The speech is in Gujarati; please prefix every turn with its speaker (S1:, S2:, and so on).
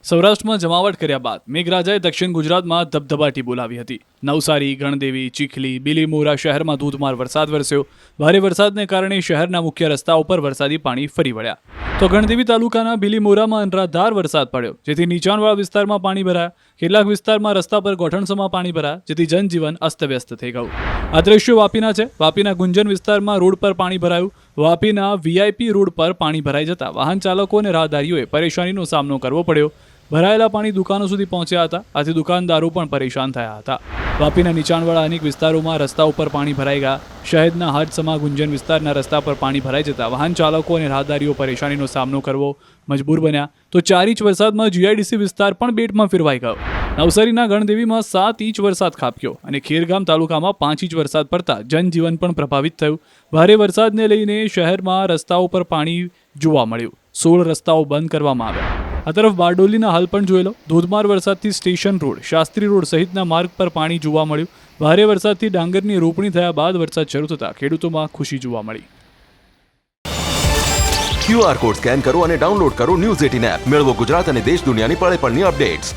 S1: સૌરાષ્ટ્રમાં જમાવટ કર્યા બાદ મેઘરાજાએ દક્ષિણ ગુજરાતમાં ધબધબાટી બોલાવી હતી. નવસારી, ગણદેવી, ચીખલી, બિલીમોરા શહેરમાં ધોધમાર વરસાદ વરસ્યો. ભારે વરસાદને કારણે શહેરના મુખ્ય રસ્તાઓ પર વરસાદી પાણી ફરી વળ્યા. તો ગણદેવી તાલુકાના બિલીમોરામાં અનરાધાર વરસાદ પડ્યો, જેથી નીચાણવાળા વિસ્તારમાં પાણી ભરાયા. કેટલાક વિસ્તારમાં રસ્તા પર ગોઠણસમાં પાણી ભરાયા, જેથી જનજીવન અસ્તવ્યસ્ત થઈ ગયું. આ દ્રશ્યો વાપીના છે. વાપીના ગુંજન વિસ્તારમાં રોડ પર પાણી ભરાયું. વાપીના વીઆઈપી રોડ પર પાણી ભરાઈ જતા વાહન ચાલકો અને રાહદારીઓએ પરેશાનીનો સામનો કરવો પડ્યો. ભરાયેલા પાણી દુકાનો સુધી પહોંચ્યા હતા, આથી દુકાનદારો પણ પરેશાન થયા હતા. વાપીના નીચાણવાળા અનેક વિસ્તારોમાં રસ્તા ઉપર પાણી ભરાઈ ગયા. શહેરના હાડસમા ગુંજન વિસ્તારના રસ્તા પર પાણી ભરાઈ જતા વાહન ચાલકો અને રાહદારીઓ પરેશાનીનો સામનો કરવો મજબૂર બન્યા. તો 4 ઇંચ વરસાદમાં જીઆઈડીસી વિસ્તાર પણ બેટમાં ફેરવાઈ ગયો. નવસારીના ગણદેવીમાં 7 ઇંચ વરસાદ ખાબક્યો અને ખેરગામ તાલુકામાં 5 ઇંચ વરસાદ પડતા જનજીવન પણ પ્રભાવિત થયું. ભારે વરસાદને લઈને શહેરમાં રસ્તાઓ પર પાણી જોવા મળ્યું. 16 રસ્તાઓ બંધ કરવામાં આવ્યા. આ તરફ બારડોલીના હાલ પણ જોયેલો ધોધમાર વરસાદથી સ્ટેશન રોડ, શાસ્ત્રી રોડ સહિતના માર્ગ પર પાણી જોવા મળ્યું. ભારે વરસાદથી ડાંગરની રોપણી થયા બાદ વરસાદ શરૂ થતા ખેડૂતોમાં ખુશી જોવા મળી.
S2: QR કોડ સ્કેન કરો અને ડાઉનલોડ કરો ન્યૂઝ 18 એપ. મેળવો ગુજરાત અને દેશ દુનિયાની પળે પળની અપડેટ્સ.